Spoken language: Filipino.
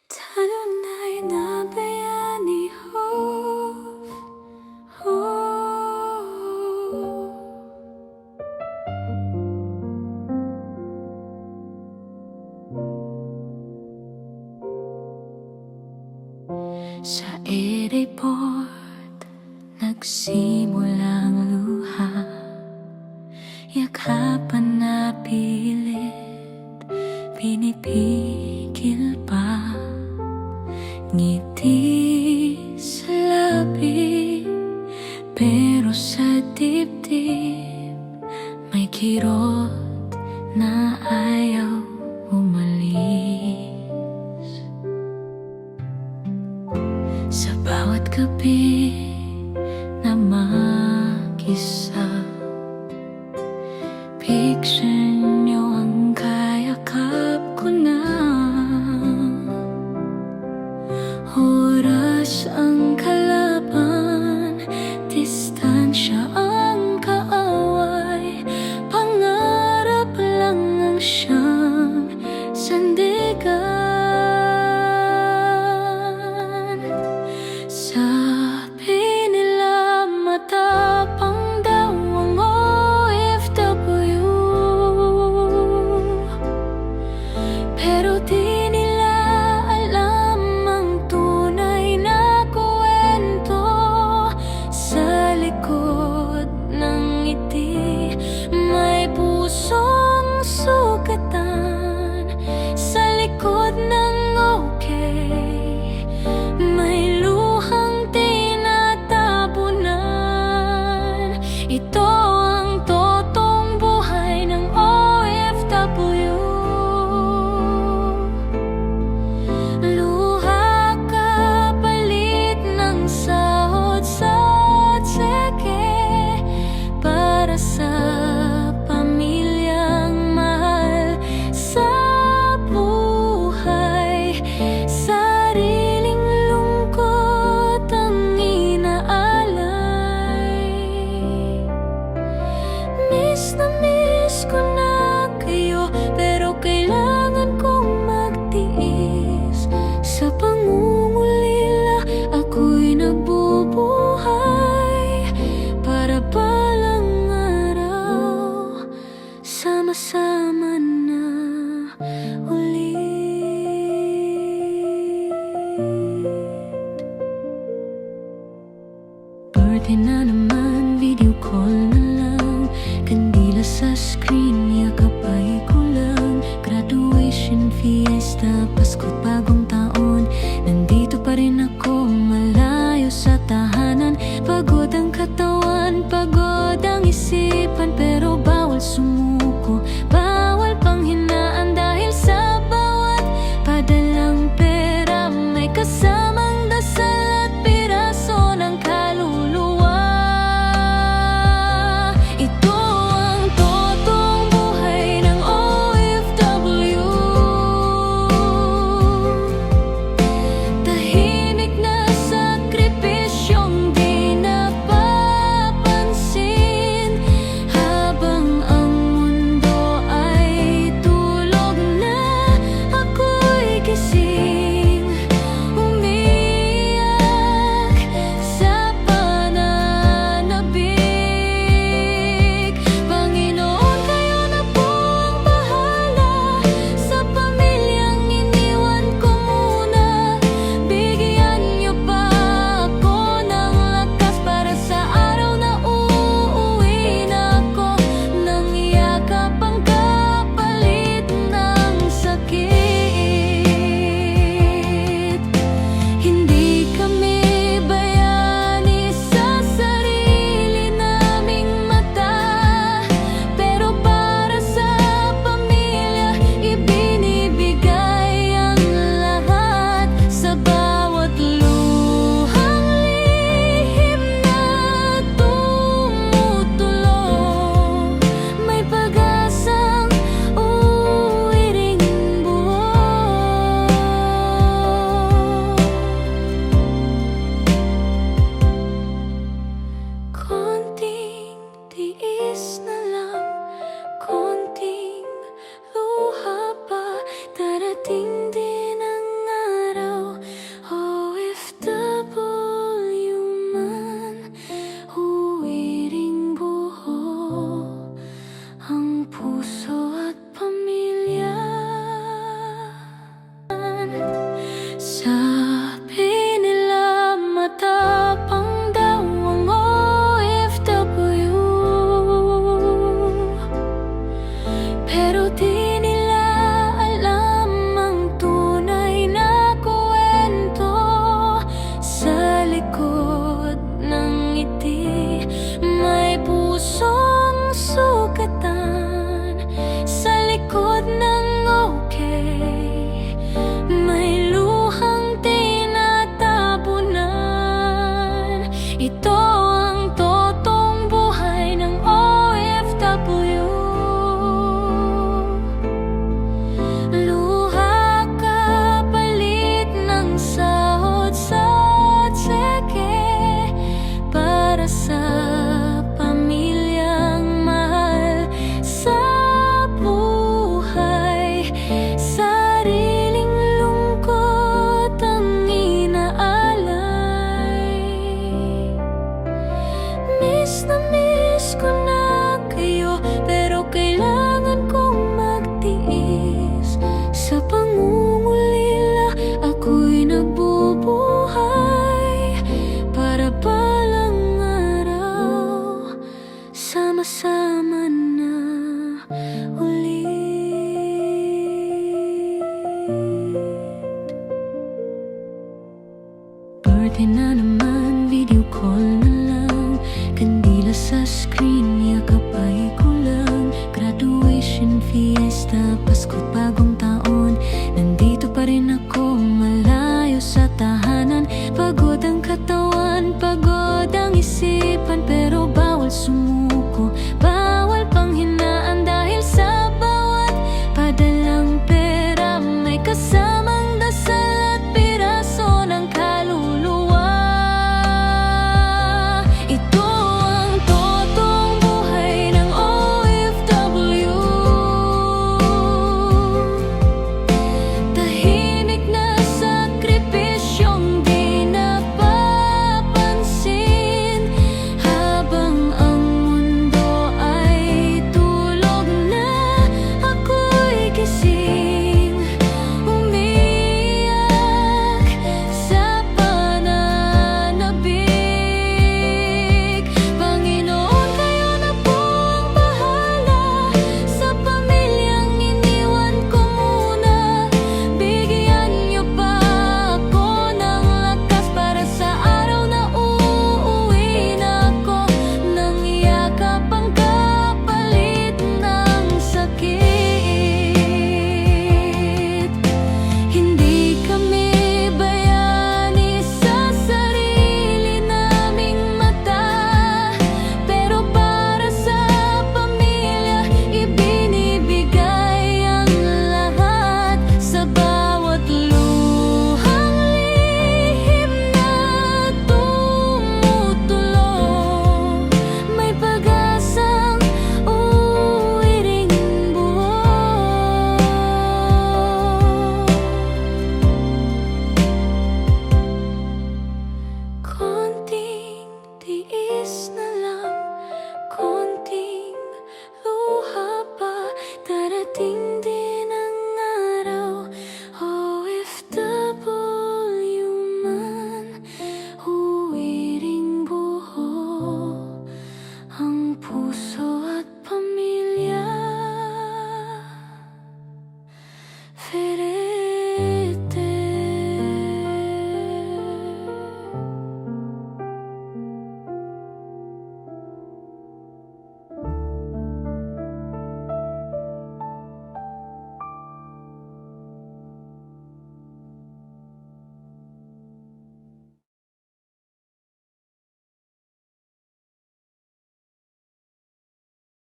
다른 나의 나베야니 Sa airport nagsimulang luha, yakapan na pilit, pinipigil pa. Ngiti sa labi, pero sa dibdib may kirot na ayaw umalis. Sa bawat gabi na mag-isa, picture niyo ang kayakap ko na. Oras ang kalaban, distansya ang kaaway, pangarap lang ang siyang sandigan. Sabi nila matapang daw ang OFW, pero di nila alam ang tunay na kwento. Sa likod ng ngiti may pusong sugatan, sa likod ng okay may luhang tinatabunan. Ito ang totoong buhay ng OFW. Luha kapalit ng sahod sa tseke, para sa pamilyang mahal sa buhay. Sariling lungkot ang inaalay. Miss na miss ko na kayo, pero kailangan kong magtiis. Sa pangungulila ako'y nabubuhay, para balang araw sama-sama na ulit. Birthday na naman, video call na lang, kandila sa screen, yakap ay kulang. Graduation, fiesta, Pasko't bagong taon, nandito pa rin ako, malayo sa tahanan. Pagod ang katawan, pagod ang isipan, pero bawal sumuko, bawal panghinaan. Dahil sa bawat padalang pera may kasamang dasal at piraso ng kaluluwa. Ito ang totoong buhay ng OFW. Buti na naman, video call na lang. Kandila sa screen, yakap ay kulang. Graduation, fiesta, Pasko, bagong taon, nandito pa rin ako.